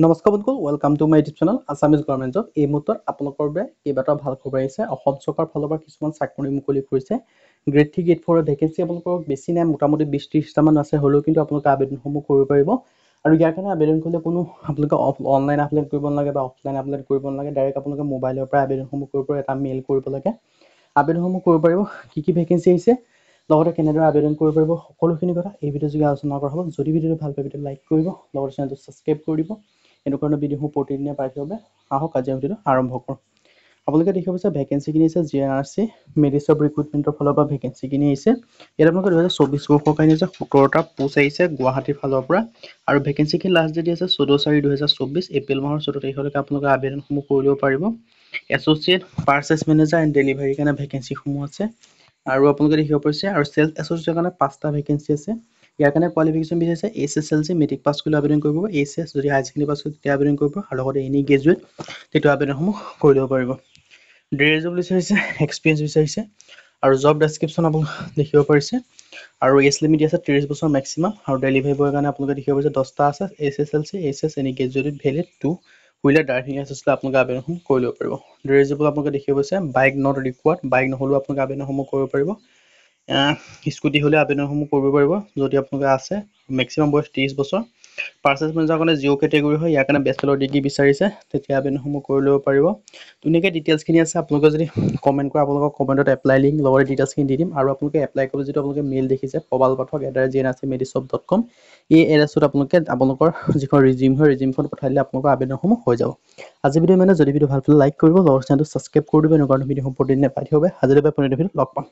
নমস্কাৰ বন্ধুসকল, welcome to my YouTube channel Assamese government job. এই মুহূৰ্তত আপোনালোকৰ বাবে কেইবাটাও ভাল খবৰ আহিছে। অসম চৰকাৰৰ ফালৰ পৰা কিছুমান চাকৰি মুকলি কৰিছে। গ্ৰেড 3 গ্ৰেড 4 ভেকেঞ্চি আপোনালোকৰ বেছি নাই, মোটামুটি 20-30টামান আছে। হ'লেও কিন্তু আপোনালোকে আবেদনসমূহ কৰিব পাৰিব। আৰু ইয়াৰ কাৰণে আবেদন কৰিলে কোনো আপোনালোকে অনলাইন এপ্লাই কৰিব নালাগে বা অফলাইন এপ্লাই কৰিব নালাগে। ডাইৰেক্ট আপোনালোকে মোবাইলৰ পৰা আবেদনসমূহ কৰিব পাৰে, এটা মেইল কৰিব লাগে। আবেদনসমূহ কৰিব পাৰিব। কি ভেকেঞ্চি আহিছে, লগতে কেনেদৰে আবেদন কৰিব পাৰিব, সকলোখিনি কথা এই ভিডিঅ' যোগে আলোচনা কৰা হ'ব। যদি ভিডিঅ'টো ভাল পায় ভিডিঅ'টো লাইক কৰিব, লগতে চেনেলটো ছাবস্ক্ৰাইব কৰি দিব। এনেকুৱা ধৰণৰ ভিডিঅ'সমূহ প্ৰতিদিনে পাই থাকিব। আহক আজি ভিডিঅ'টো আৰম্ভ কৰোঁ। আপোনালোকে দেখিব পাইছে ভেকেঞ্চিখিনি আহিছে GNRC মেডিচব ৰিক্ৰুটমেণ্টৰ ফালৰ পৰা ভেকেঞ্চিখিনি আহিছে। ইয়াত আপোনালোকে 2024 বৰ্ষৰ কাৰণে আহিছে 17টা পোষ্ট আহিছে গুৱাহাটীৰ ফালৰ পৰা। আৰু ভেকেঞ্চিখিনি লাষ্ট ডেট আছে 14/4/2024 এপ্ৰিল মাহৰ 14 তাৰিখলৈকে আপোনালোকে আবেদনসমূহ কৰি ল'ব পাৰিব। এছ'চিয়েট পাৰ্চেছ মেনেজাৰ এণ্ড ডেলিভাৰীৰ কাৰণে ভেকেঞ্চিসমূহ আছে। আৰু আপোনালোকে দেখিব পাৰিছে আৰু চেল্ছ এছ'চিয়েটৰ কাৰণে 5টা ভেকেঞ্চি আছে। ইয়াৰ কাৰণে কোৱালিফিকেশ্যন বিচাৰিছে SSLC মেট্ৰিক পাছ কৰিলে আবেদন কৰিব, HS যদি হায়াৰ ছেকেণ্ডেৰী পাছ কৰে তেতিয়া আবেদন কৰিব, আৰু লগতে এনি গ্ৰেজুৱেট তেতিয়া আবেদনসমূহ কৰি ল'ব পাৰিব। ডেৰেজো বিচাৰিছে, এক্সপিৰিয়েঞ্চ বিচাৰিছে, আৰু জব ডেছক্ৰিপশ্যন আপোনালোকে দেখিব পাৰিছে। আৰু এজ লিমিট আছে 30 বছৰ মেক্সিমাম। আৰু ডেলিভাৰী বয়ৰ কাৰণে আপোনালোকে দেখিব পাৰিছে 10টা আছে। SSLC HS any graduate valid 2 wheeler driving licence আপোনালোকে আবেদনসমূহ কৰি ল'ব পাৰিব। ডেৰেজেবল আপোনালোকে দেখিব পাৰিছে বাইক নট ৰিকোৱাৰ্ড, বাইক নহ'লেও আপোনালোকে আবেদনসমূহ কৰিব পাৰিব। স্কুটি হ'লে আবেদনসমূহ কৰিব পাৰিব যদি আপোনালোকে আছে। মেক্সিমাম বয়স 30 বছৰ। পাৰ্চেছ মেনেজাৰৰ কাৰণে 0 কেটেগৰী হয়, ইয়াৰ কাৰণে বেচেলৰ ডিগ্ৰী বিচাৰিছে, তেতিয়া আবেদনসমূহ কৰি ল'ব পাৰিব। ধুনীয়াকৈ ডিটেইলছখিনি আছে। আপোনালোকে যদি কমেণ্ট কৰে আপোনালোকৰ কমেণ্টত এপ্লাই লিংক লগতে ডিটেইলছখিনি দি দিম। আৰু আপোনালোকে এপ্লাই কৰিবলৈ যিটো আপোনালোকে মেইল দেখিছে probalpathak@gnrcmedicshop.com, এই এড্ৰেছটোত আপোনালোকৰ যিখন ৰিজিউম হয় ৰিজিউমখন পঠাই দিলে আপোনালোকৰ আবেদনসমূহ হৈ যাব। আজি ভিডিঅ' যদি ভিডিঅ' ভাল পালে লাইক কৰিব, লগতে চেনেলটো ছাবস্ক্ৰাইব কৰি দিব। এনেকুৱা ভিডিঅ'সমূহ প্ৰতিদিনে পাই থাকিব। আজিলৈ পুনৰ ভিডিঅ'ত লগ পাম।